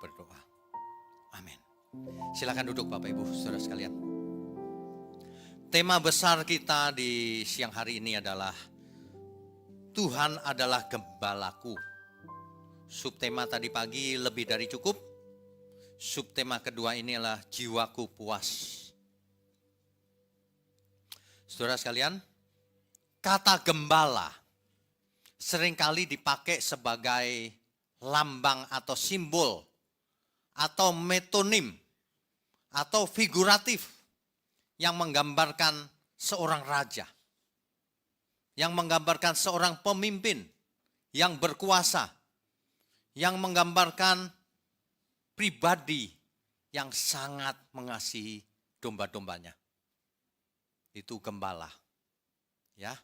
berdoa. Amin. Silakan duduk Bapak Ibu, saudara sekalian. Tema besar kita di siang hari ini adalah Tuhan adalah gembalaku. Subtema tadi pagi lebih dari cukup. Subtema kedua ini adalah jiwaku puas. Saudara sekalian, kata gembala seringkali dipakai sebagai lambang atau simbol atau metonim atau figuratif yang menggambarkan seorang raja, yang menggambarkan seorang pemimpin yang berkuasa, yang menggambarkan pribadi yang sangat mengasihi domba-dombanya. Itu gembala. Ya.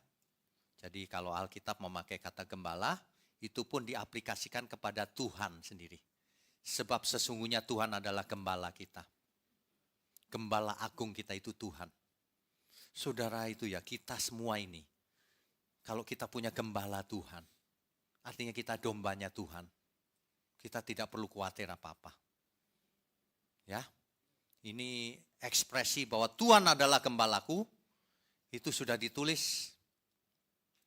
Jadi kalau Alkitab memakai kata gembala, itu pun diaplikasikan kepada Tuhan sendiri. Sebab sesungguhnya Tuhan adalah gembala kita. Gembala agung kita itu Tuhan. Saudara itu ya, kita semua ini, kalau kita punya gembala Tuhan, artinya kita dombanya Tuhan. Kita tidak perlu khawatir apa-apa. Ya, ini ekspresi bahwa Tuhan adalah gembalaku, itu sudah ditulis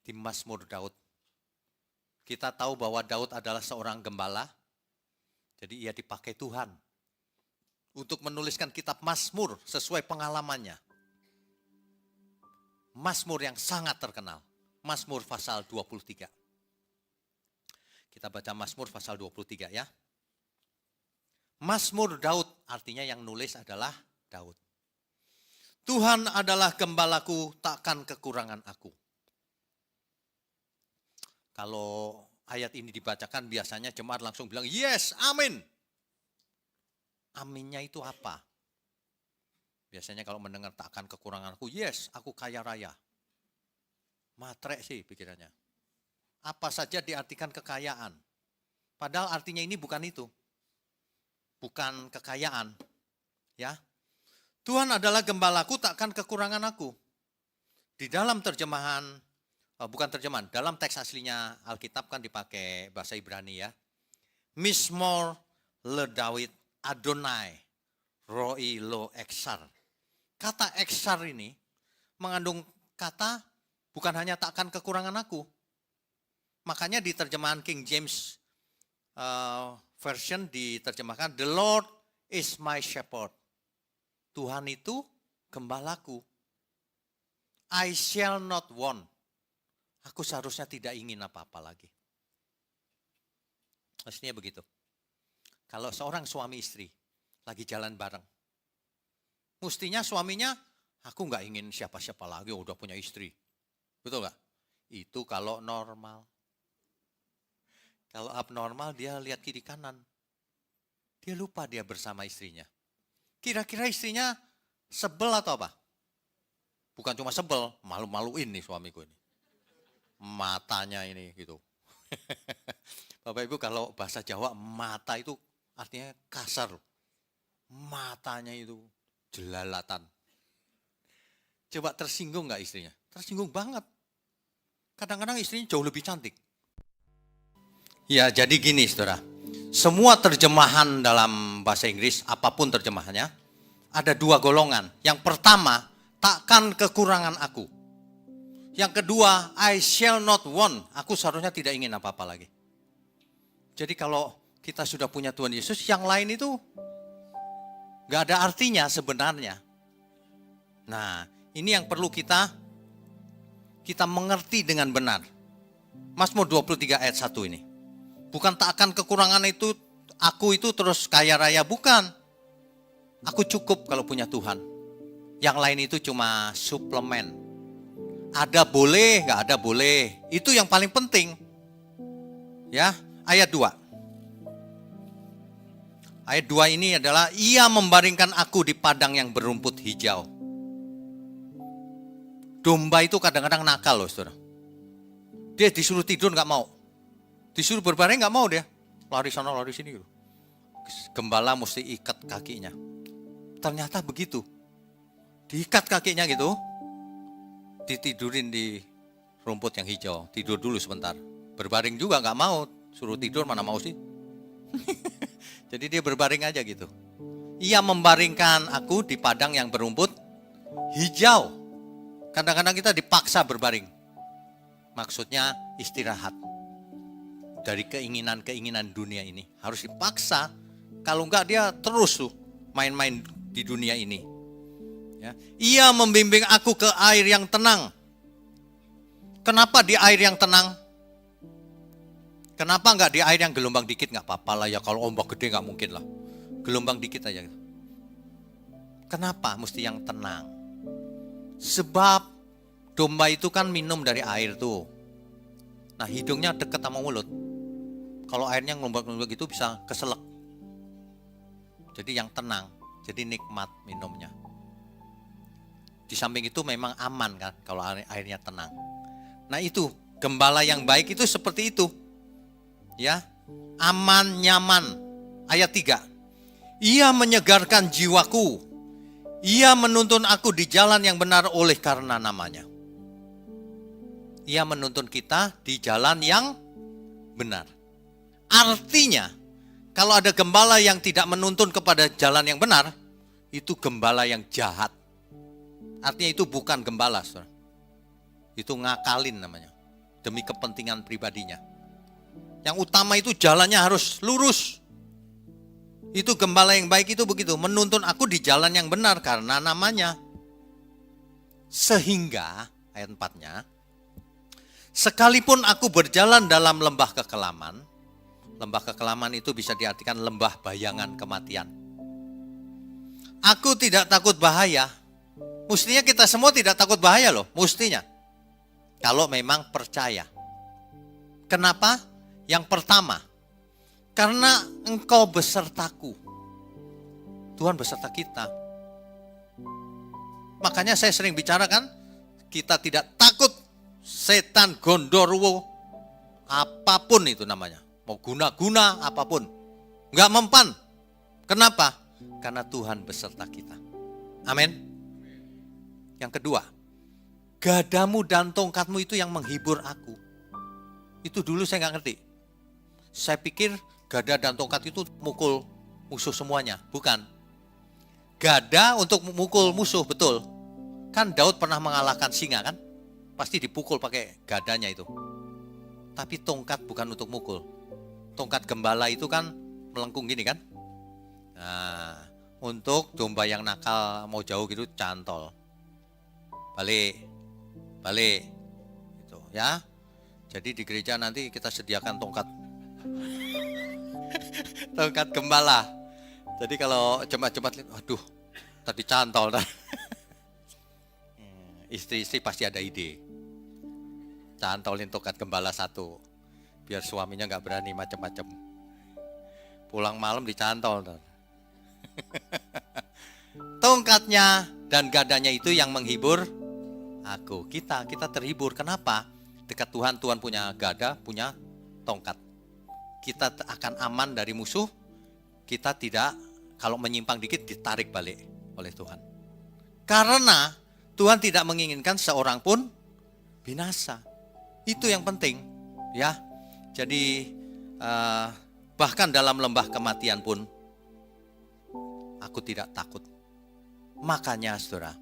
di Mazmur Daud. Kita tahu bahwa Daud adalah seorang gembala, jadi ia dipakai Tuhan untuk menuliskan kitab Mazmur sesuai pengalamannya. Mazmur yang sangat terkenal, Mazmur pasal 23. Kita baca Mazmur pasal 23 ya. Mazmur Daud artinya yang nulis adalah Daud. Tuhan adalah gembalaku, takkan kekurangan aku. Kalau ayat ini dibacakan biasanya jemaat langsung bilang, yes, amin. Aminnya itu apa? Biasanya kalau mendengar takkan kekurangan aku, yes, aku kaya raya. Matre sih pikirannya. Apa saja diartikan kekayaan. Padahal artinya ini bukan itu. Bukan kekayaan. Ya. Tuhan adalah gembalaku, takkan kekurangan aku. Di dalam terjemahan, bukan terjemahan, dalam teks aslinya Alkitab kan dipakai bahasa Ibrani ya. Mismor le David Adonai roi lo eksar. Kata eksar ini mengandung kata bukan hanya takkan kekurangan aku. Makanya di terjemahan King James Version diterjemahkan, The Lord is my shepherd. Tuhan itu gembalaku. I shall not want. Aku seharusnya tidak ingin apa-apa lagi. Mestinya begitu. Kalau seorang suami istri lagi jalan bareng, mestinya suaminya, aku nggak ingin siapa-siapa lagi, udah punya istri. Betul nggak? Itu kalau normal. Kalau abnormal dia lihat kiri kanan. Dia lupa dia bersama istrinya. Kira-kira istrinya sebel atau apa? Bukan cuma sebel, malu-maluin nih suamiku ini. Matanya ini gitu. Bapak Ibu kalau bahasa Jawa mata itu artinya kasar. Matanya itu jelalatan. Coba tersinggung nggak istrinya? Tersinggung banget. Kadang-kadang istrinya jauh lebih cantik. Ya jadi gini saudara. Semua terjemahan dalam bahasa Inggris, apapun terjemahannya, ada dua golongan. Yang pertama, takkan kekurangan aku. Yang kedua, I shall not want. Aku seharusnya tidak ingin apa-apa lagi. Jadi kalau kita sudah punya Tuhan Yesus, yang lain itu gak ada artinya sebenarnya. Nah, ini yang perlu kita mengerti dengan benar. Mazmur 23 ayat 1 ini. Bukan takkan kekurangan itu, aku itu terus kaya raya, bukan. Aku cukup kalau punya Tuhan. Yang lain itu cuma suplemen. Ada boleh, gak ada boleh. Itu yang paling penting. Ya, ayat 2. Ayat 2 ini adalah, ia membaringkan aku di padang yang berumput hijau. Domba itu kadang-kadang nakal loh saudara. Dia disuruh tidur gak mau. Disuruh berbaring gak mau dia. Lari sana lari sini gitu. Gembala mesti ikat kakinya. Ternyata begitu. Diikat kakinya gitu. Ditidurin di rumput yang hijau. Tidur dulu sebentar. Berbaring juga gak mau. Suruh tidur mana mau sih. Jadi dia berbaring aja gitu. Ia membaringkan aku di padang yang berumput hijau. Kadang-kadang kita dipaksa berbaring. Maksudnya istirahat dari keinginan-keinginan dunia ini. Harus dipaksa. Kalau enggak dia terus tuh main-main di dunia ini. Ya. Ia membimbing aku ke air yang tenang. Kenapa di air yang tenang? Kenapa enggak di air yang gelombang dikit? Enggak apa-apa lah ya, kalau ombak gede enggak mungkin lah. Gelombang dikit aja. Kenapa mesti yang tenang? Sebab domba itu kan minum dari air tuh. Nah hidungnya dekat sama mulut. Kalau airnya ngelombak-ngelombak itu bisa keselak. Jadi yang tenang, jadi nikmat minumnya. Di samping itu memang aman kan kalau airnya tenang. Nah itu gembala yang baik itu seperti itu. Ya, aman, nyaman. Ayat 3. Ia menyegarkan jiwaku. Ia menuntun aku di jalan yang benar oleh karena namanya. Ia menuntun kita di jalan yang benar. Artinya, kalau ada gembala yang tidak menuntun kepada jalan yang benar, itu gembala yang jahat. Artinya itu bukan gembala, saudara. Itu ngakalin namanya. Demi kepentingan pribadinya. Yang utama itu jalannya harus lurus. Itu gembala yang baik itu begitu. Menuntun aku di jalan yang benar karena namanya. Sehingga, ayat 4-nya. Sekalipun aku berjalan dalam lembah kekelaman. Lembah kekelaman itu bisa diartikan lembah bayangan kematian. Aku tidak takut bahaya. Mestinya kita semua tidak takut bahaya loh. Mestinya. Kalau memang percaya. Kenapa? Yang pertama, karena engkau besertaku. Tuhan beserta kita. Makanya saya sering bicara kan, kita tidak takut setan gondorwo, apapun itu namanya. Mau guna-guna apapun. Enggak mempan. Kenapa? Karena Tuhan beserta kita. Amin. Yang kedua, gadamu dan tongkatmu itu yang menghibur aku. Itu dulu saya enggak ngerti. Saya pikir gada dan tongkat itu mukul musuh semuanya. Bukan. Gada untuk memukul musuh, betul. Kan Daud pernah mengalahkan singa kan? Pasti dipukul pakai gadanya itu. Tapi tongkat bukan untuk mukul. Tongkat gembala itu kan melengkung gini kan? Nah, untuk domba yang nakal mau jauh gitu cantol. Balik. Gitu ya. Jadi di gereja nanti kita sediakan tongkat gembala. Jadi kalau jemaat-jemaat, aduh, tadi cantol. Istri-istri pasti ada ide. Cantolin tongkat gembala satu, biar suaminya nggak berani macam-macam. Pulang malam dicantol. Tongkatnya dan gadanya itu yang menghibur aku. Kita terhibur. Kenapa? Dekat Tuhan, Tuhan punya gada, punya tongkat. Kita akan aman dari musuh. Kita tidak, kalau menyimpang dikit ditarik balik oleh Tuhan. Karena Tuhan tidak menginginkan seorang pun binasa. Itu yang penting, ya. Jadi bahkan dalam lembah kematian pun aku tidak takut. Makanya saudara,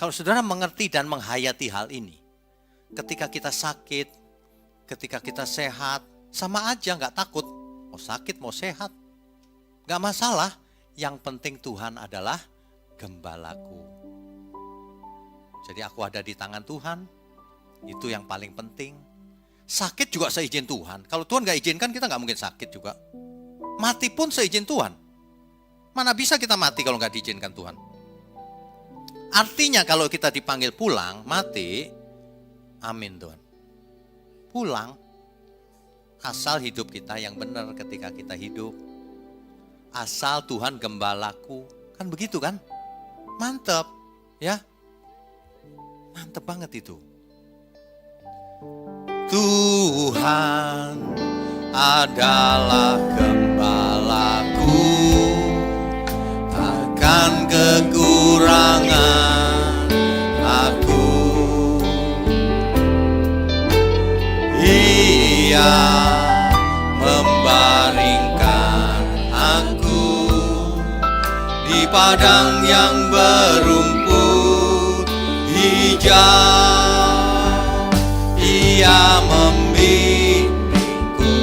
kalau saudara mengerti dan menghayati hal ini, ketika kita sakit, ketika kita sehat, sama aja gak takut. Mau sakit, mau sehat, gak masalah. Yang penting Tuhan adalah gembalaku. Jadi aku ada di tangan Tuhan. Itu yang paling penting. Sakit juga seizin Tuhan. Kalau Tuhan gak izinkan, kita gak mungkin sakit juga. Mati pun seizin Tuhan. Mana bisa kita mati kalau gak diizinkan Tuhan? Artinya kalau kita dipanggil pulang, mati, amin Tuhan. Pulang. Asal hidup kita yang benar ketika kita hidup. Asal Tuhan gembalaku. Kan begitu kan? Mantap. Ya. Mantap banget itu. Tuhan adalah gembalaku. Takkan kekurangan aku. Ia membaringkan aku di padang yang berumput hijau. Ia membimbingku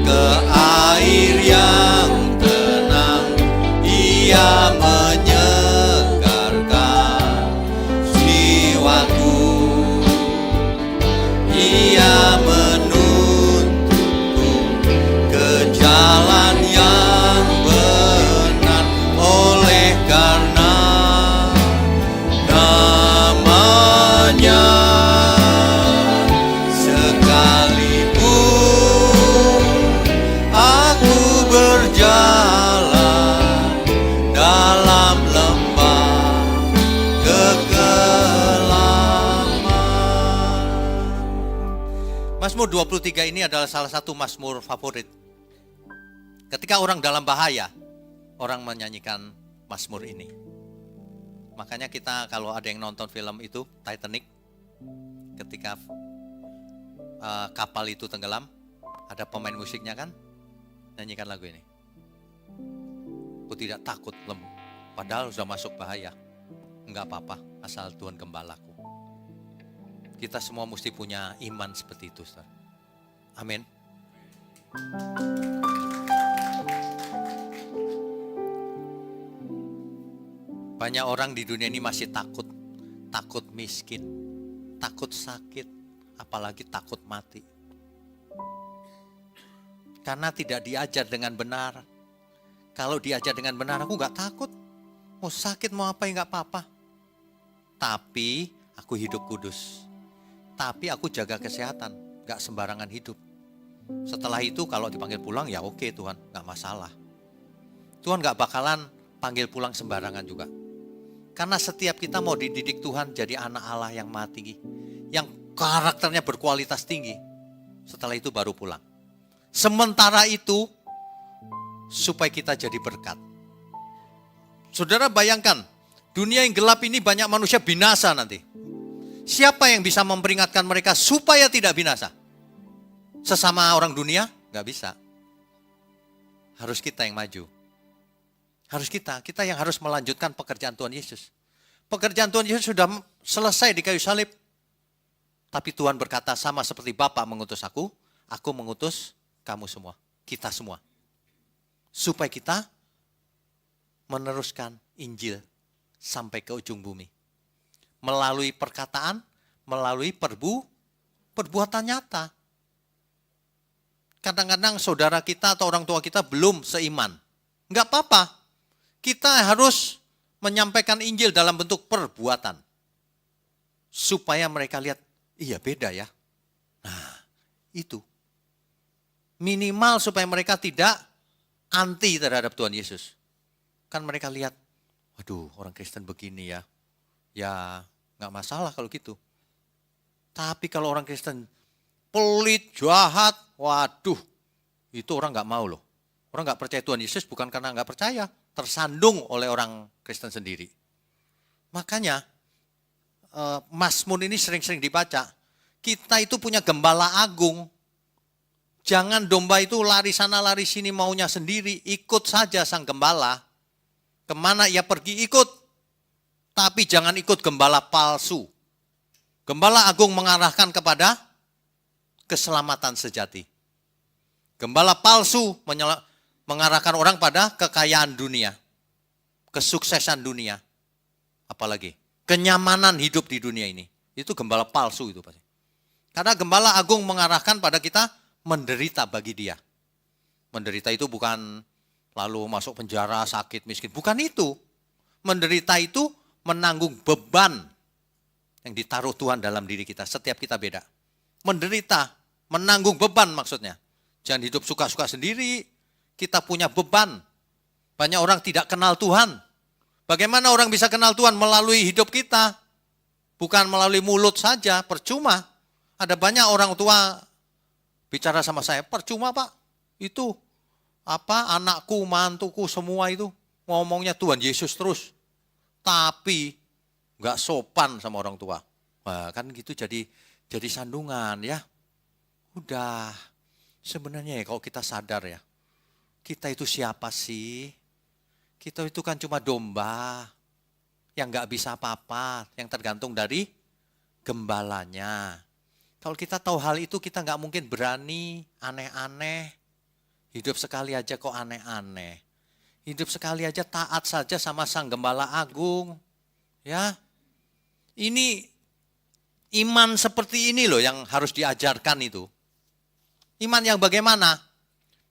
ke air yang tenang. Ia menyegarkan jiwaku. Ia menuntunku ke jalan yang benar, oleh karena namanya. Sekalipun aku berjalan dalam lembah kekelaman. Mazmur 23 ini adalah salah satu mazmur favorit. Ketika orang dalam bahaya, orang menyanyikan mazmur ini. Makanya kita kalau ada yang nonton film itu Titanic, ketika kapal itu tenggelam, ada pemain musiknya kan, nyanyikan lagu ini. Aku tidak takut padahal sudah masuk bahaya. Enggak apa-apa, asal Tuhan gembalaku. Kita semua mesti punya iman seperti itu, saudara. Amin. Banyak orang di dunia ini masih takut. Takut miskin, takut sakit, apalagi takut mati. Karena tidak diajar dengan benar. Kalau diajar dengan benar, aku gak takut. Mau sakit, mau apa, ya gak apa-apa. Tapi aku hidup kudus. Tapi aku jaga kesehatan, gak sembarangan hidup. Setelah itu kalau dipanggil pulang, ya oke Tuhan, gak masalah. Tuhan gak bakalan panggil pulang sembarangan juga. Karena setiap kita mau dididik Tuhan jadi anak Allah yang maha tinggi, yang karakternya berkualitas tinggi. Setelah itu baru pulang. Sementara itu, supaya kita jadi berkat. Saudara bayangkan, dunia yang gelap ini banyak manusia binasa nanti. Siapa yang bisa memperingatkan mereka supaya tidak binasa? Sesama orang dunia? Gak bisa. Harus kita yang maju. Harus kita yang harus melanjutkan pekerjaan Tuhan Yesus. Pekerjaan Tuhan Yesus sudah selesai di kayu salib. Tapi Tuhan berkata, sama seperti Bapa mengutus aku mengutus kamu semua, kita semua. Supaya kita meneruskan Injil sampai ke ujung bumi. Melalui perkataan, melalui perbuatan nyata. Kadang-kadang saudara kita atau orang tua kita belum seiman. Enggak apa-apa. Kita harus menyampaikan Injil dalam bentuk perbuatan. Supaya mereka lihat, iya beda ya. Nah, itu. Minimal supaya mereka tidak anti terhadap Tuhan Yesus. Kan mereka lihat, waduh orang Kristen begini ya. Ya gak masalah kalau gitu. Tapi kalau orang Kristen pelit, jahat, waduh. Itu orang gak mau loh. Orang gak percaya Tuhan Yesus bukan karena gak percaya. Tersandung oleh orang Kristen sendiri. Makanya Mazmur ini sering-sering dibaca. Kita itu punya gembala agung. Jangan domba itu lari sana lari sini maunya sendiri. Ikut saja sang gembala. Kemana ia pergi ikut. Tapi jangan ikut gembala palsu. Gembala agung mengarahkan kepada keselamatan sejati. Gembala palsu mengarahkan orang pada kekayaan dunia. Kesuksesan dunia. Apalagi kenyamanan hidup di dunia ini. Itu gembala palsu itu pasti. Karena gembala agung mengarahkan pada kita menderita bagi dia. Menderita itu bukan lalu masuk penjara, sakit, miskin. Bukan itu. Menderita itu menanggung beban yang ditaruh Tuhan dalam diri kita. Setiap kita beda. Menderita, menanggung beban maksudnya. Jangan hidup suka-suka sendiri. Kita punya beban. Banyak orang tidak kenal Tuhan. Bagaimana orang bisa kenal Tuhan? Melalui hidup kita. Bukan melalui mulut saja, percuma. Ada banyak orang tua bicara sama saya, percuma Pak. Itu anakku, mantuku semua itu ngomongnya Tuhan Yesus terus. Tapi enggak sopan sama orang tua. Wah, kan gitu jadi sandungan ya. Udah. Sebenarnya ya kalau kita sadar ya. Kita itu siapa sih? Kita itu kan cuma domba yang nggak bisa apa-apa, yang tergantung dari gembalanya. Kalau kita tahu hal itu, kita nggak mungkin berani aneh-aneh. Hidup sekali aja kok aneh-aneh. Hidup sekali aja taat saja sama Sang Gembala Agung. Ya, ini iman seperti ini loh yang harus diajarkan itu. Iman yang bagaimana?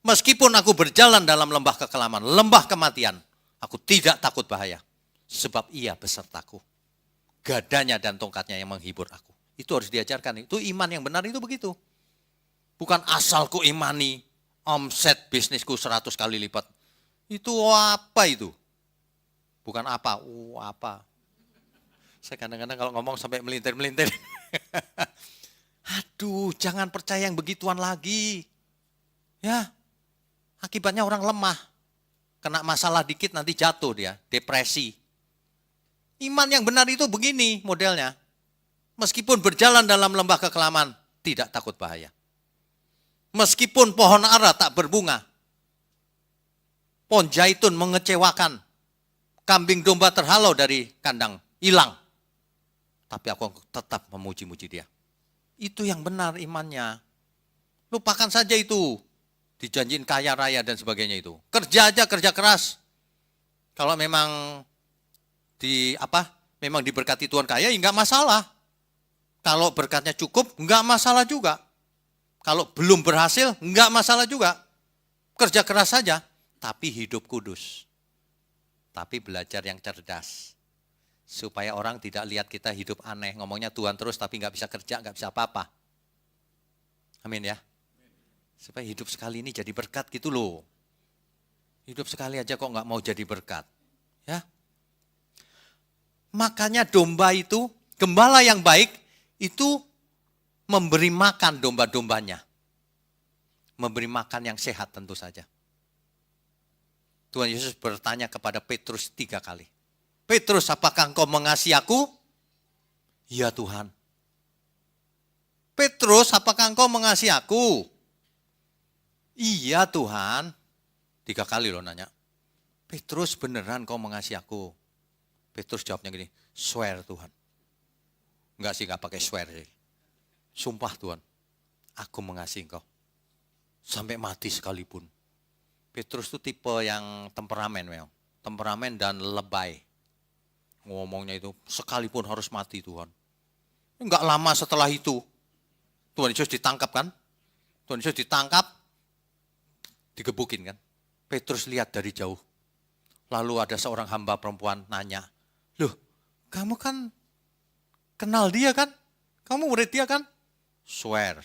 Meskipun aku berjalan dalam lembah kekelaman, lembah kematian, aku tidak takut bahaya. Sebab ia besertaku. Gadanya dan tongkatnya yang menghibur aku. Itu harus diajarkan. Itu iman yang benar itu begitu. Bukan asal ku imani, omset bisnisku 100 kali lipat. Itu apa itu? Bukan apa, apa. Saya kadang-kadang kalau ngomong sampai melintir-melintir. Aduh, jangan percaya yang begituan lagi. Ya, akibatnya orang lemah. Kena masalah dikit nanti jatuh dia, depresi. Iman yang benar itu begini modelnya. Meskipun berjalan dalam lembah kekelaman, tidak takut bahaya. Meskipun pohon ara tak berbunga, pohon zaitun mengecewakan, kambing domba terhalau dari kandang, hilang. Tapi aku tetap memuji-muji dia. Itu yang benar imannya. Lupakan saja itu. Dijanjiin kaya raya dan sebagainya itu. Kerja aja, kerja keras. Kalau memang memang diberkati Tuhan kaya, ya enggak masalah. Kalau berkatnya cukup, enggak masalah juga. Kalau belum berhasil, enggak masalah juga. Kerja keras saja, tapi hidup kudus. Tapi belajar yang cerdas. Supaya orang tidak lihat kita hidup aneh. Ngomongnya Tuhan terus tapi enggak bisa kerja, enggak bisa apa-apa. Amin ya. Supaya hidup sekali ini jadi berkat gitu loh. Hidup sekali aja kok enggak mau jadi berkat. Ya. Makanya domba itu, gembala yang baik itu memberi makan domba-dombanya. Memberi makan yang sehat tentu saja. Tuhan Yesus bertanya kepada Petrus 3 kali. Petrus, apakah engkau mengasihi aku? Ya Tuhan. Petrus, apakah engkau mengasihi aku? Iya Tuhan. 3 kali loh nanya. Petrus, beneran kau mengasihi aku? Petrus jawabnya gini, swear Tuhan. Enggak sih, enggak pakai swear sih. Sumpah Tuhan, aku mengasihi engkau. Sampai mati sekalipun. Petrus itu tipe yang temperamen, memang. Temperamen dan lebay. Ngomongnya itu, sekalipun harus mati Tuhan. Enggak lama setelah itu, Tuhan Yesus ditangkap kan? Tuhan Yesus ditangkap, digebukin kan? Petrus lihat dari jauh. Lalu ada seorang hamba perempuan nanya, loh, kamu kan kenal dia kan? Kamu murid dia kan? Swear.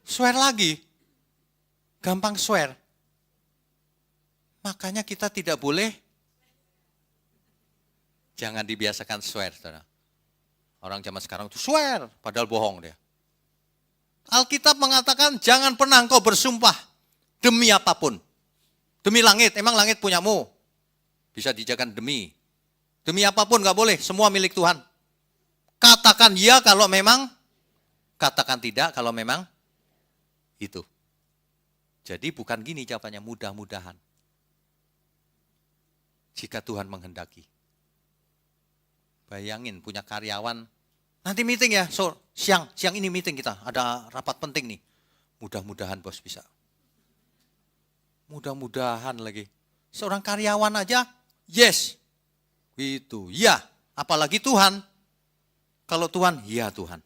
Swear lagi. Gampang swear. Makanya kita tidak boleh, jangan dibiasakan swear. Saudara. Orang zaman sekarang itu swear, padahal bohong dia. Alkitab mengatakan jangan pernah engkau bersumpah demi apapun. Demi langit, emang langit punyamu. Bisa dijadikan demi. Demi apapun gak boleh, semua milik Tuhan. Katakan ya kalau memang, katakan tidak kalau memang itu. Jadi bukan gini jawabannya, mudah-mudahan. Jika Tuhan menghendaki. Bayangin punya karyawan, nanti meeting ya, siang ini meeting kita, ada rapat penting nih. Mudah-mudahan bos bisa. Mudah-mudahan lagi. Seorang karyawan aja, yes. Gitu, ya. Apalagi Tuhan. Kalau Tuhan, ya Tuhan.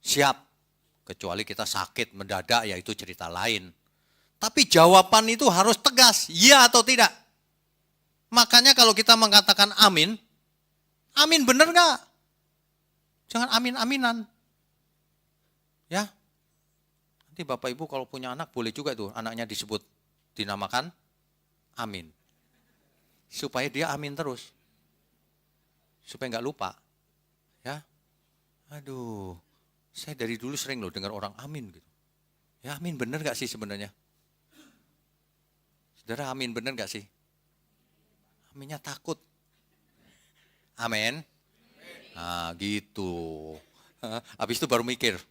Siap. Kecuali kita sakit mendadak, ya itu cerita lain. Tapi jawaban itu harus tegas, ya atau tidak. Makanya kalau kita mengatakan amin, amin benar gak? Jangan amin-aminan. Ya. Nanti Bapak Ibu kalau punya anak boleh juga tuh anaknya disebut, dinamakan amin. Supaya dia amin terus. Supaya gak lupa. Ya. Aduh, saya dari dulu sering loh dengar orang amin gitu. Ya amin benar gak sih sebenarnya? Saudara amin benar gak sih? Aminnya takut. Amin. Nah gitu. Habis itu baru mikir.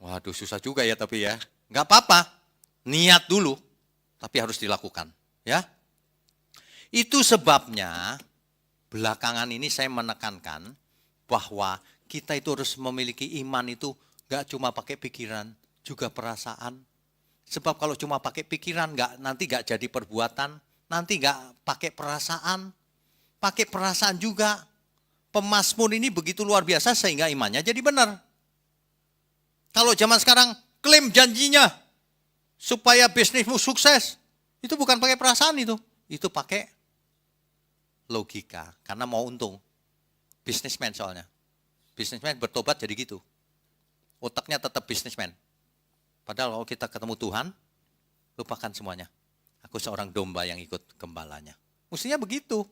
Waduh susah juga ya tapi ya. Gak apa-apa. Niat dulu. Tapi harus dilakukan. Ya. Itu sebabnya belakangan ini saya menekankan bahwa kita itu harus memiliki iman itu gak cuma pakai pikiran, juga perasaan. Sebab kalau cuma pakai pikiran nanti gak jadi perbuatan, nanti gak pakai perasaan. Pakai perasaan juga. Pemazmur ini begitu luar biasa sehingga imannya jadi benar. Kalau zaman sekarang klaim janjinya supaya bisnismu sukses, itu bukan pakai perasaan itu pakai logika karena mau untung. Bisnismen soalnya. Bisnismen bertobat jadi gitu. Otaknya tetap bisnismen. Padahal kalau kita ketemu Tuhan, lupakan semuanya. Aku seorang domba yang ikut gembalanya. Mestinya begitu.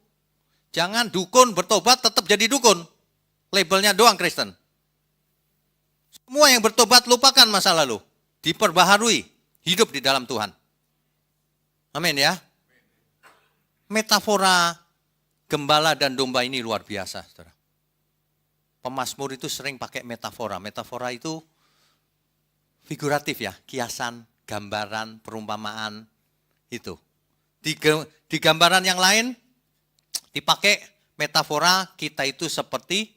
Jangan dukun bertobat tetap jadi dukun. Labelnya doang Kristen. Semua yang bertobat lupakan masa lalu. Diperbaharui. Hidup di dalam Tuhan. Amin ya. Metafora gembala dan domba ini luar biasa, saudara. Pemazmur itu sering pakai metafora. Metafora itu figuratif ya, kiasan, gambaran, perumpamaan itu. Di gambaran yang lain dipakai metafora kita itu seperti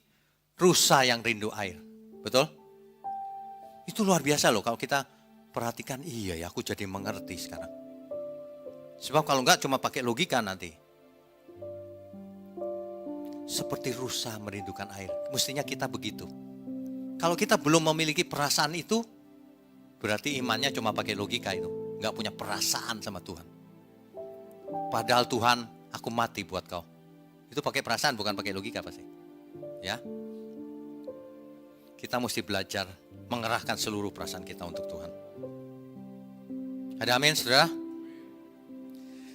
rusa yang rindu air. Betul? Itu luar biasa loh kalau kita perhatikan, iya ya aku jadi mengerti sekarang. Sebab kalau enggak cuma pakai logika nanti. Seperti rusa merindukan air. Mestinya kita begitu. Kalau kita belum memiliki perasaan itu, berarti imannya cuma pakai logika itu. Enggak punya perasaan sama Tuhan. Padahal Tuhan, aku mati buat kau. Itu pakai perasaan bukan pakai logika pasti. Ya. Kita mesti belajar mengerahkan seluruh perasaan kita untuk Tuhan. Ada amin, saudara?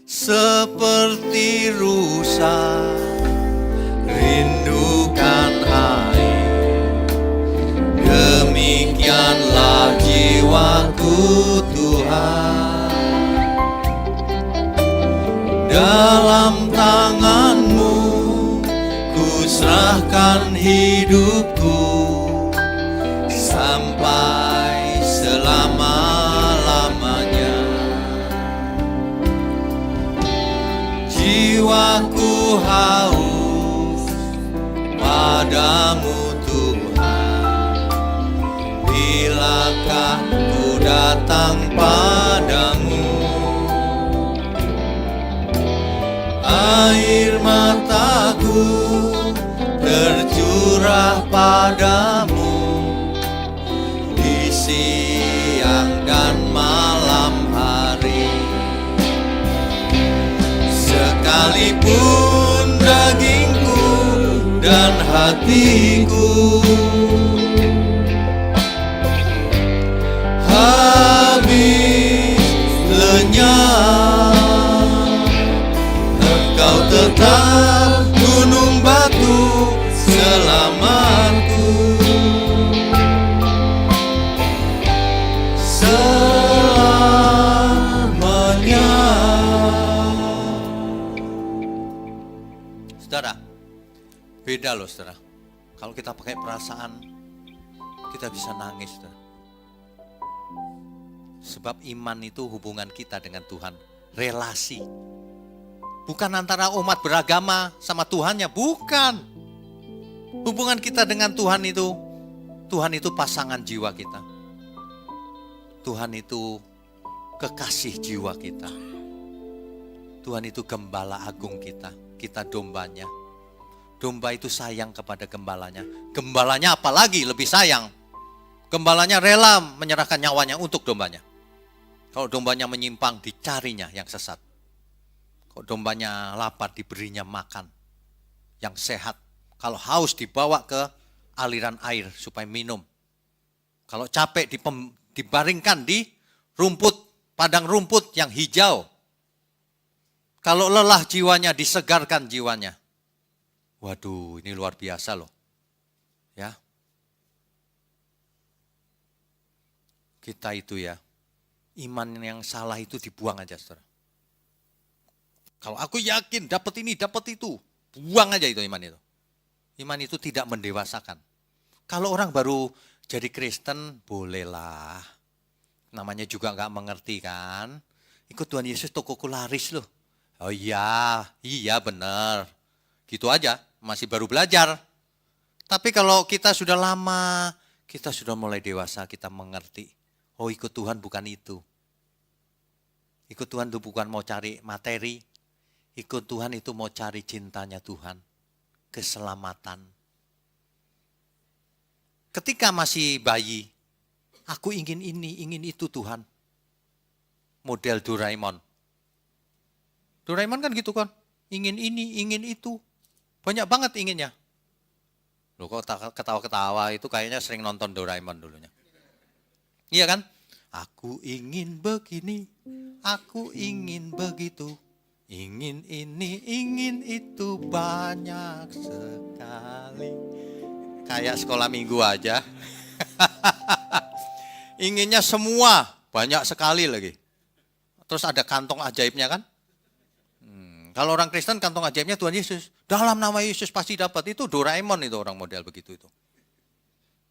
Seperti rusa rindukan air, demikianlah jiwaku Tuhan. Dalam tangan-Mu ku serahkan hidupku sampai selama-lamanya. Jiwaku haus padamu Tuhan, bilakah ku datang padamu? Air mataku tercurah padamu di siang dan malam hari. Sekalipun dagingku dan hatiku habis lenyap, Engkau tetap gunung batu selamatku. Selamanya. Saudara, beda loh saudara. Kalau kita pakai perasaan, kita bisa nangis saudara. Sebab iman itu hubungan kita dengan Tuhan, relasi. Bukan antara umat beragama sama Tuhannya, bukan. Hubungan kita dengan Tuhan itu pasangan jiwa kita. Tuhan itu kekasih jiwa kita. Tuhan itu gembala agung kita, kita dombanya. Domba itu sayang kepada gembalanya. Gembalanya apalagi lebih sayang. Gembalanya rela menyerahkan nyawanya untuk dombanya. Kalau dombanya menyimpang, dicarinya yang sesat. Kalau dombanya lapar, diberinya makan yang sehat. Kalau haus, dibawa ke aliran air supaya minum. Kalau capek, dibaringkan di padang rumput yang hijau. Kalau lelah jiwanya, disegarkan jiwanya. Waduh, ini luar biasa loh. Ya. Kita itu ya, iman yang salah itu dibuang aja, saudara. Kalau aku yakin dapat ini, dapat itu, buang aja itu iman itu. Iman itu tidak mendewasakan. Kalau orang baru jadi Kristen, bolehlah. Namanya juga nggak mengerti kan. Ikut Tuhan Yesus tokoku laris loh. Oh iya benar. Gitu aja, masih baru belajar. Tapi kalau kita sudah lama, kita sudah mulai dewasa, kita mengerti. Oh ikut Tuhan bukan itu. Ikut Tuhan itu bukan mau cari materi. Ikut Tuhan itu mau cari cintanya Tuhan. Keselamatan. Ketika masih bayi, aku ingin ini, ingin itu Tuhan. Model Doraemon. Doraemon kan gitu kan. Ingin ini, ingin itu. Banyak banget inginnya. Loh kok ketawa-ketawa itu kayaknya sering nonton Doraemon dulunya. Iya kan? Aku ingin begini, aku ingin begitu. Ingin ini, ingin itu banyak sekali. Kayak sekolah minggu aja. Inginnya semua, banyak sekali lagi. Terus ada kantong ajaibnya kan? Kalau orang Kristen kantong ajaibnya Tuhan Yesus. Dalam nama Yesus pasti dapat. Itu Doraemon itu orang model begitu itu.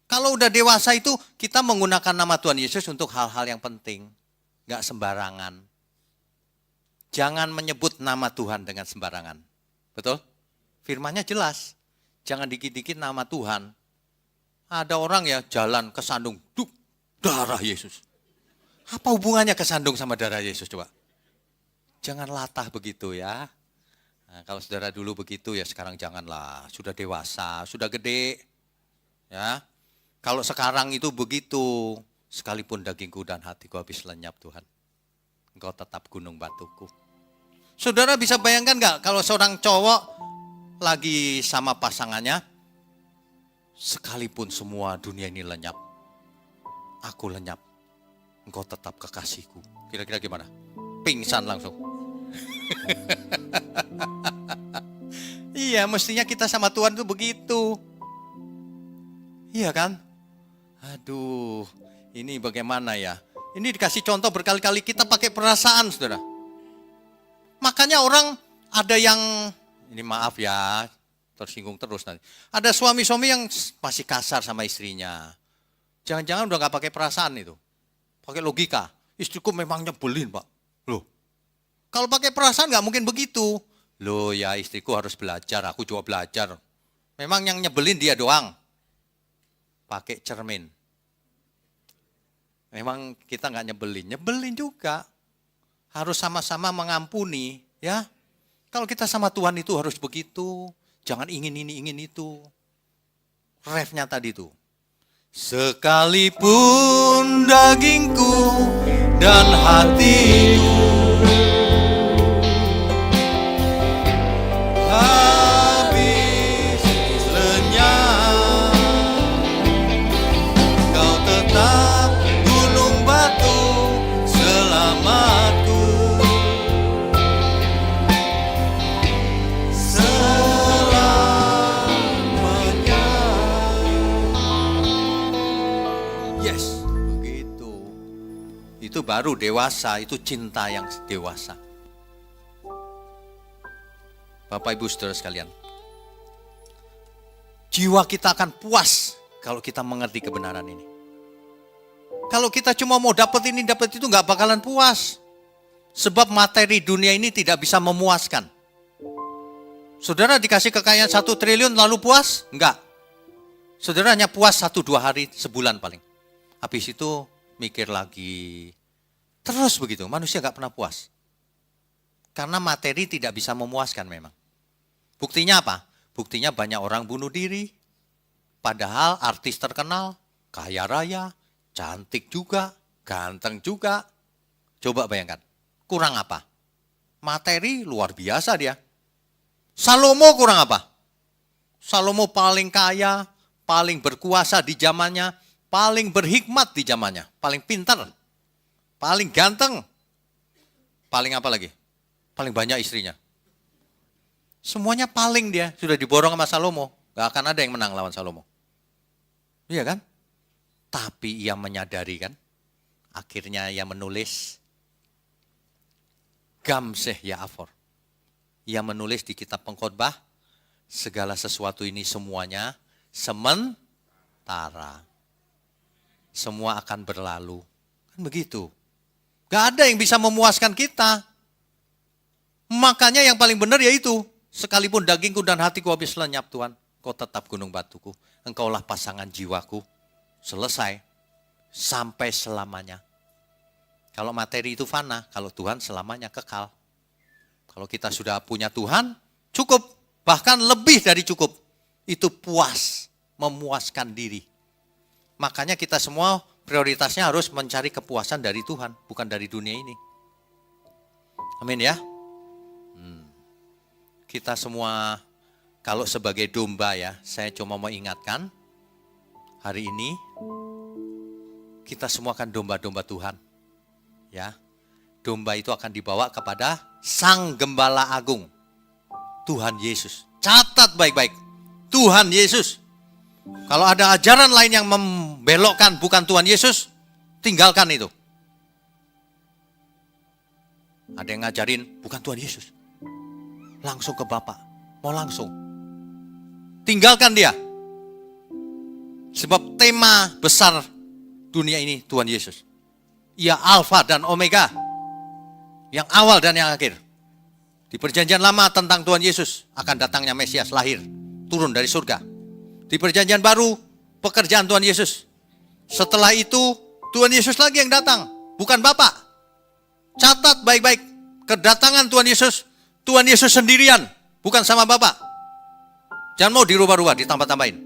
Kalau udah dewasa itu kita menggunakan nama Tuhan Yesus untuk hal-hal yang penting. Gak sembarangan. Jangan menyebut nama Tuhan dengan sembarangan. Betul? Firman-Nya jelas. Jangan dikit-dikit nama Tuhan. Ada orang ya jalan kesandung. Duk, darah Yesus. Apa hubungannya kesandung sama darah Yesus coba? Jangan latah begitu ya. Nah, kalau saudara dulu begitu ya sekarang janganlah. Sudah dewasa, sudah gede. Ya. Kalau sekarang itu begitu. Sekalipun dagingku dan hatiku habis lenyap Tuhan. Engkau tetap gunung batuku. Saudara bisa bayangkan gak kalau seorang cowok lagi sama pasangannya. Sekalipun semua dunia ini lenyap. Aku lenyap. Engkau tetap kekasihku. Kira-kira gimana? Pingsan langsung. Iya, mestinya kita sama Tuhan tuh begitu. Iya kan? Aduh, ini bagaimana ya? Ini dikasih contoh berkali-kali kita pakai perasaan, saudara. Makanya orang ada yang, ini maaf ya, tersinggung terus nanti. Ada suami-suami yang masih kasar sama istrinya. Jangan-jangan udah gak pakai perasaan itu. Pakai logika. Istriku memang nyebelin, Pak. Loh, kalau pakai perasaan gak mungkin begitu. Loh ya istriku harus belajar, aku juga belajar. Memang yang nyebelin dia doang. Pakai cermin. Memang kita gak nyebelin juga. Harus sama-sama mengampuni, ya. Kalau kita sama Tuhan itu harus begitu. Jangan ingin ini, ingin itu. Refnya tadi tuh. Sekalipun dagingku dan hatiku habis lenyap, kau tetap gunung batu selamatku. Selamanya. Yes, begitu. Itu baru dewasa, itu cinta yang dewasa. Bapak Ibu Saudara sekalian, jiwa kita akan puas kalau kita mengerti kebenaran ini. Kalau kita cuma mau dapat ini, dapat itu, gak bakalan puas. Sebab materi dunia ini tidak bisa memuaskan. Saudara dikasih kekayaan 1 triliun lalu puas? Enggak. Saudara hanya puas 1-2 hari, sebulan paling. Habis itu mikir lagi. Terus begitu, manusia gak pernah puas. Karena materi tidak bisa memuaskan memang. Buktinya apa? Buktinya banyak orang bunuh diri. Padahal artis terkenal, kaya raya, cantik juga, ganteng juga. Coba bayangkan, kurang apa? Materi luar biasa dia. Salomo kurang apa? Salomo paling kaya, paling berkuasa di zamannya, paling berhikmat di zamannya, paling pintar, paling ganteng, paling apa lagi? Paling banyak istrinya. Semuanya paling dia, sudah diborong sama Salomo. Gak akan ada yang menang lawan Salomo. Iya kan? Tapi ia menyadari kan, akhirnya ia menulis Gamseh Ya'afor. Ia menulis di kitab Pengkhotbah, segala sesuatu ini semuanya sementara. Semua akan berlalu. Kan begitu. Gak ada yang bisa memuaskan kita. Makanya yang paling benar yaitu, sekalipun dagingku dan hatiku habis lenyap Tuhan, kau tetap gunung batuku. Engkaulah pasangan jiwaku. Selesai. Sampai selamanya. Kalau materi itu fana, kalau Tuhan selamanya kekal. Kalau kita sudah punya Tuhan, cukup. Bahkan lebih dari cukup. Itu puas, memuaskan diri. Makanya kita semua prioritasnya harus mencari kepuasan dari Tuhan, bukan dari dunia ini. Amin ya. Kita semua kalau sebagai domba ya, saya cuma mau ingatkan, hari ini kita semua kan domba-domba Tuhan. Ya. Domba itu akan dibawa kepada Sang Gembala Agung, Tuhan Yesus. Catat baik-baik, Tuhan Yesus. Kalau ada ajaran lain yang membelokkan bukan Tuhan Yesus, tinggalkan itu. Ada yang ngajarin bukan Tuhan Yesus. Langsung ke Bapa, mau langsung. Tinggalkan dia. Sebab tema besar dunia ini Tuhan Yesus. Ia Alfa dan Omega. Yang awal dan yang akhir. Di perjanjian lama tentang Tuhan Yesus, akan datangnya Mesias lahir, turun dari surga. Di perjanjian baru, pekerjaan Tuhan Yesus. Setelah itu, Tuhan Yesus lagi yang datang, bukan Bapa. Catat baik-baik, kedatangan Tuhan Yesus sendirian, bukan sama Bapa. Jangan mau dirubah-rubah, ditambah-tambahin.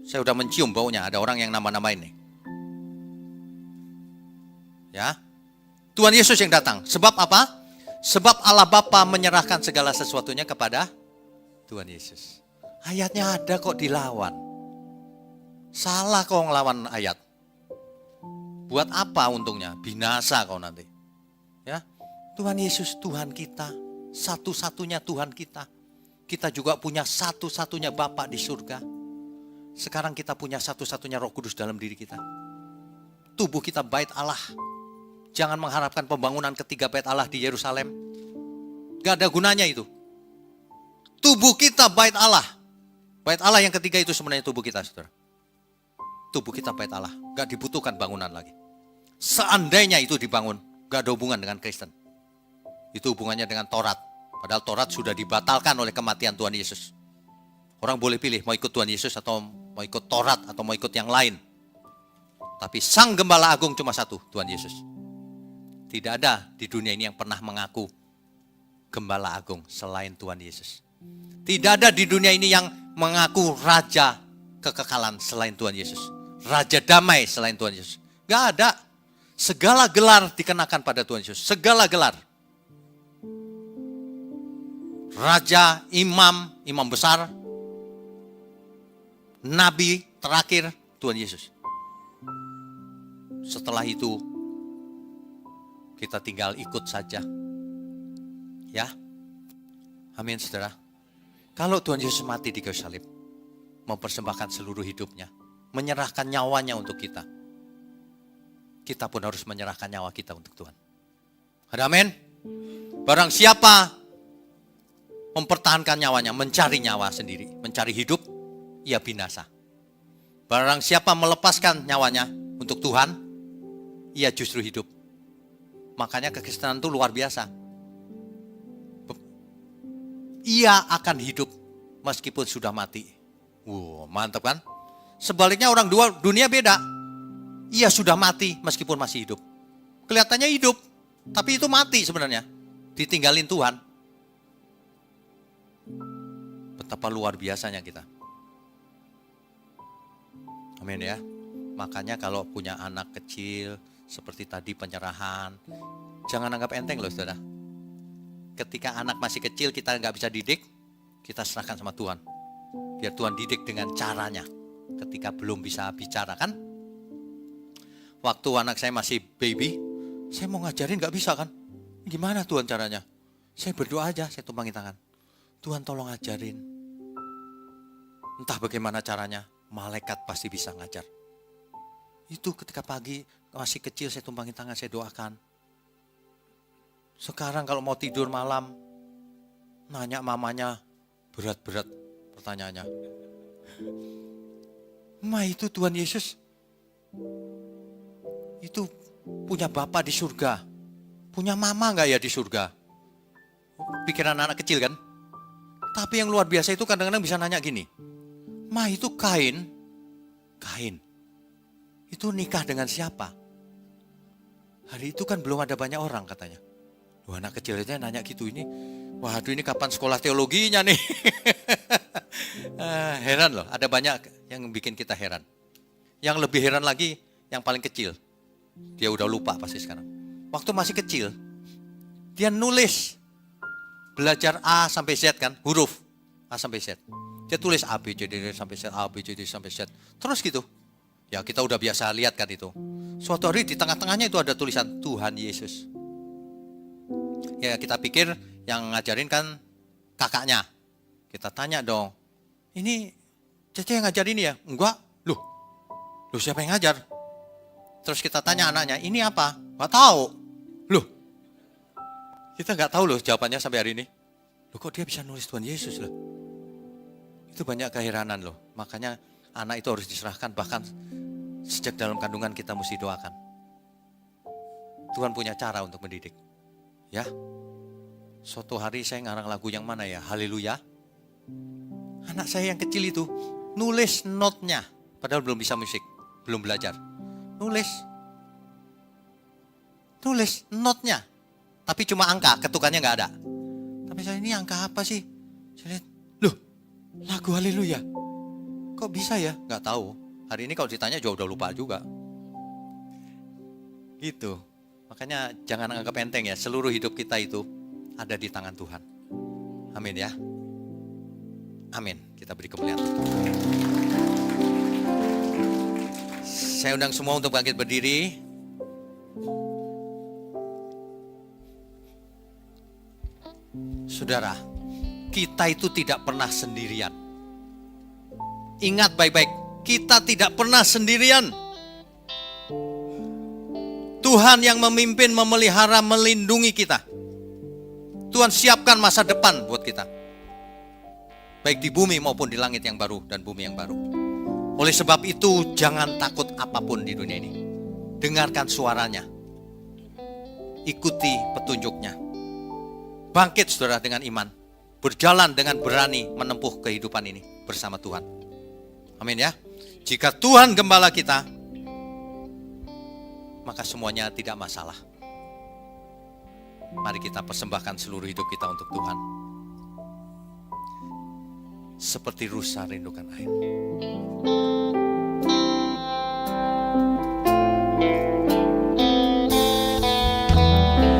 Saya udah mencium baunya, ada orang yang nambah-nambahin nih. Ya, Tuhan Yesus yang datang. Sebab apa? Sebab Allah Bapa menyerahkan segala sesuatunya kepada Tuhan Yesus. Ayatnya ada kok dilawan. Salah kau ngelawan ayat. Buat apa untungnya? Binasa kau nanti. Ya, Tuhan Yesus Tuhan kita, satu-satunya Tuhan kita. Kita juga punya satu-satunya Bapa di surga. Sekarang kita punya satu-satunya Roh Kudus dalam diri kita. Tubuh kita bait Allah. Jangan mengharapkan pembangunan ketiga bait Allah di Yerusalem. Gak ada gunanya itu. Tubuh kita bait Allah. Bait Allah yang ketiga itu sebenarnya tubuh kita, saudara. Tubuh kita bait Allah. Gak dibutuhkan bangunan lagi. Seandainya itu dibangun, gak ada hubungan dengan Kristen. Itu hubungannya dengan Taurat. Padahal Taurat sudah dibatalkan oleh kematian Tuhan Yesus. Orang boleh pilih mau ikut Tuhan Yesus atau mau ikut Taurat atau mau ikut yang lain. Tapi Sang Gembala Agung cuma satu, Tuhan Yesus. Tidak ada di dunia ini yang pernah mengaku Gembala Agung selain Tuhan Yesus. Tidak ada di dunia ini yang mengaku Raja kekekalan selain Tuhan Yesus. Raja damai selain Tuhan Yesus. Gak ada. Segala gelar dikenakan pada Tuhan Yesus. Segala gelar. Raja, imam besar, nabi terakhir Tuhan Yesus. Setelah itu kita tinggal ikut saja. Ya. Amin, saudara. Kalau Tuhan Yesus mati di kayu salib, mempersembahkan seluruh hidupnya, menyerahkan nyawanya untuk kita, kita pun harus menyerahkan nyawa kita untuk Tuhan. Ada amin? Barang siapa mempertahankan nyawanya, mencari nyawa sendiri, mencari hidup, ia binasa. Barang siapa melepaskan nyawanya untuk Tuhan, ia justru hidup. Makanya kekristenan itu luar biasa. Ia akan hidup meskipun sudah mati. Wow, mantap kan? Sebaliknya orang dunia beda. Ia sudah mati meskipun masih hidup. Kelihatannya hidup, tapi itu mati sebenarnya. Ditinggalin Tuhan. Betapa luar biasanya kita. Amin ya. Makanya kalau punya anak kecil, seperti tadi penyerahan, jangan anggap enteng loh saudara. Ketika anak masih kecil kita nggak bisa didik, kita serahkan sama Tuhan. Biar Tuhan didik dengan caranya. Ketika belum bisa bicara kan. Waktu anak saya masih baby, saya mau ngajarin nggak bisa kan. Gimana Tuhan caranya? Saya berdoa aja, saya tumpangin tangan. Tuhan tolong ajarin. Entah bagaimana caranya, malaikat pasti bisa ngajar. Itu ketika pagi masih kecil saya tumpangin tangan, saya doakan. Sekarang kalau mau tidur malam, nanya mamanya, berat-berat pertanyaannya. Ma, itu Tuhan Yesus, itu punya Bapa di surga. Punya mama gak ya di surga? pikiran anak kecil kan. Tapi yang luar biasa itu kadang-kadang bisa nanya gini, Ma itu Kain itu nikah dengan siapa? Hari itu kan belum ada banyak orang katanya. Wah, anak kecil aja nanya gitu ini. Waduh, ini kapan sekolah teologinya nih? Heran loh, ada banyak yang bikin kita heran. Yang lebih heran lagi, yang paling kecil. Dia udah lupa pasti sekarang. Waktu masih kecil, dia nulis. Belajar A sampai Z kan, huruf A sampai Z. Dia tulis A, B, C, D, sampai Z, A, B, C, D, sampai Z. Terus gitu. Ya kita udah biasa lihat kan itu. Suatu hari di tengah-tengahnya itu ada tulisan Tuhan Yesus. Ya kita pikir yang ngajarin kan kakaknya. Kita tanya dong, ini Cece yang ngajarin ya? Enggak. Loh siapa yang ngajar? Terus kita tanya anaknya, ini apa? Enggak tahu. Loh, kita enggak tahu loh jawabannya sampai hari ini. Loh kok dia bisa nulis Tuhan Yesus loh? Itu banyak keheranan loh. Makanya anak itu harus diserahkan, bahkan sejak dalam kandungan kita mesti doakan. Tuhan punya cara untuk mendidik. Ya, suatu hari saya ngarang lagu yang mana ya? Haleluya. Anak saya yang kecil itu nulis notnya, padahal belum bisa musik, belum belajar. Nulis notnya, tapi cuma angka, ketukannya nggak ada. Tapi saya, ini angka apa sih? Saya lihat, loh, lagu Haleluya. Kok bisa ya? Nggak tahu. Hari ini kalau ditanya jauh udah lupa juga. Gitu. Makanya jangan anggap enteng ya, seluruh hidup kita itu ada di tangan Tuhan. Amin ya. Amin. Kita beri kemuliaan. Saya undang semua untuk bangkit berdiri. Saudara, kita itu tidak pernah sendirian. Ingat baik-baik, kita tidak pernah sendirian. Tuhan yang memimpin, memelihara, melindungi kita. Tuhan siapkan masa depan buat kita. Baik di bumi maupun di langit yang baru dan bumi yang baru. Oleh sebab itu jangan takut apapun di dunia ini. Dengarkan suaranya. Ikuti petunjuknya. Bangkit saudara dengan iman. Berjalan dengan berani menempuh kehidupan ini bersama Tuhan. Amin ya. Jika Tuhan gembala kita, maka semuanya tidak masalah. Mari kita persembahkan seluruh hidup kita untuk Tuhan. Seperti rusa rindukan air.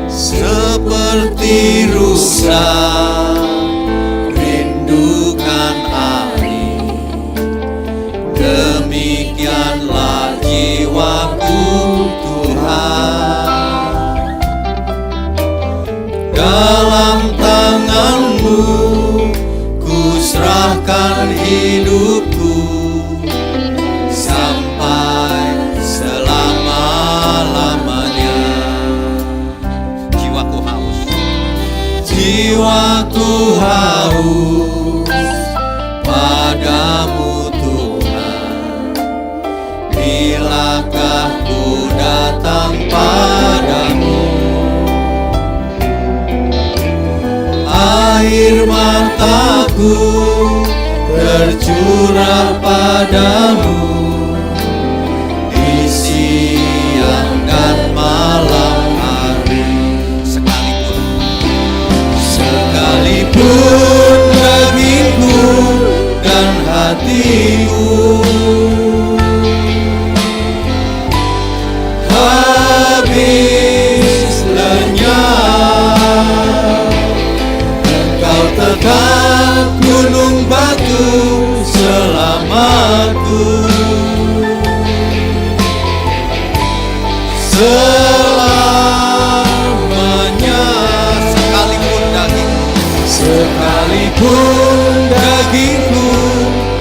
Seperti rusa rindukan air, demikianlah jiwaku Tuhan. Dalam tangan-Mu ku serahkan hidupku sampai selama-lamanya. Jiwaku haus padamu Tuhan. Bilakah ku datang padamu, air mataku tercurah padamu di siang dan malam hari. Sekalipun dagingku dan hatiku habis lenyap, Engkau tetap gunung batu selamatku. Selamanya, sekalipun dagingku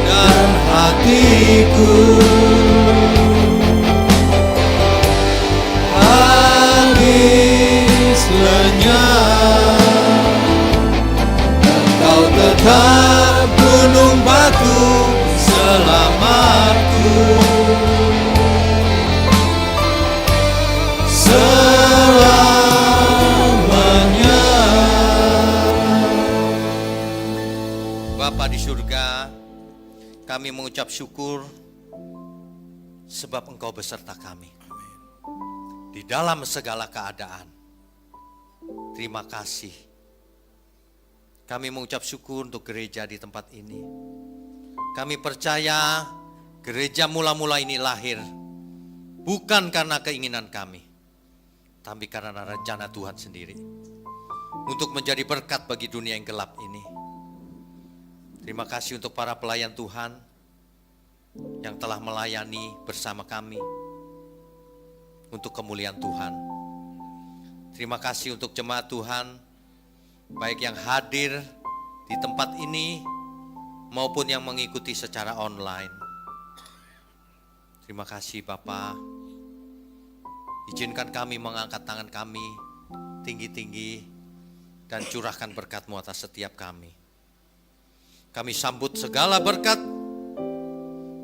dan hatiku habis lenyap, Engkau tetap gunung batu selamatku. Selamanya. Bapa di surga, kami mengucap syukur sebab Engkau beserta kami di dalam segala keadaan. Terima kasih. Kami mengucap syukur untuk gereja di tempat ini. Kami percaya gereja mula-mula ini lahir bukan karena keinginan kami, tapi karena rencana Tuhan sendiri untuk menjadi berkat bagi dunia yang gelap ini. Terima kasih untuk para pelayan Tuhan yang telah melayani bersama kami untuk kemuliaan Tuhan. Terima kasih untuk jemaat Tuhan, baik yang hadir di tempat ini maupun yang mengikuti secara online. Terima kasih Bapa. Izinkan kami mengangkat tangan kami tinggi-tinggi dan curahkan berkat-Mu atas setiap kami. Kami sambut segala berkat,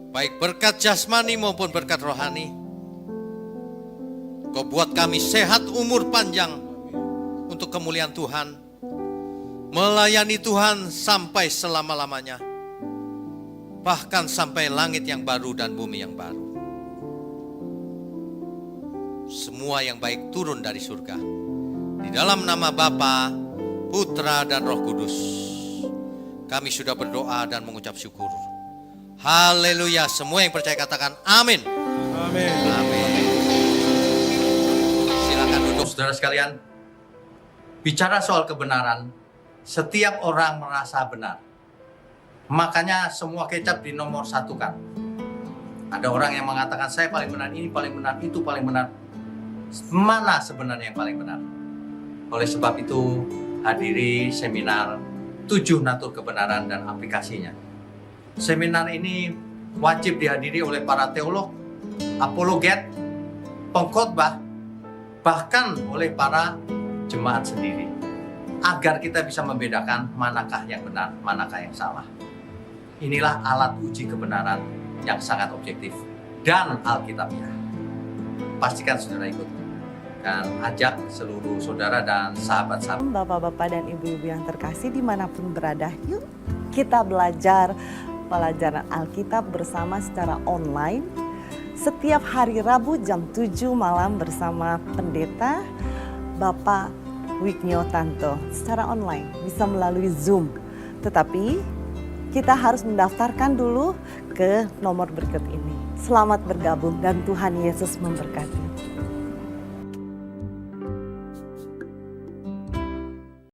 baik berkat jasmani maupun berkat rohani. Kau buat kami sehat, umur panjang untuk kemuliaan Tuhan, melayani Tuhan sampai selama-lamanya, bahkan sampai langit yang baru dan bumi yang baru. Semua yang baik turun dari surga. Di dalam nama Bapa, Putra dan Roh Kudus, kami sudah berdoa dan mengucap syukur. Haleluya. Semua yang percaya katakan amin. Amin. Amin. Silakan duduk saudara sekalian. Bicara soal kebenaran, setiap orang merasa benar. Makanya semua kecap dinomor satukan. Ada orang yang mengatakan saya paling benar, ini paling benar, itu paling benar. Mana sebenarnya yang paling benar? Oleh sebab itu hadiri seminar 7 natur kebenaran dan aplikasinya. Seminar ini wajib dihadiri oleh para teolog, apologet, pengkhotbah, bahkan oleh para jemaat sendiri, agar kita bisa membedakan manakah yang benar, manakah yang salah. Inilah alat uji kebenaran yang sangat objektif dan alkitabiah. Pastikan saudara ikut dan ajak seluruh saudara dan sahabat-sahabat. Bapak-bapak dan ibu-ibu yang terkasih dimanapun berada, yuk kita belajar pelajaran Alkitab bersama secara online setiap hari Rabu jam 7 malam bersama pendeta Bapak Wignio Tanto secara online, bisa melalui Zoom. Tetapi kita harus mendaftarkan dulu ke nomor berikut ini. Selamat bergabung dan Tuhan Yesus memberkati.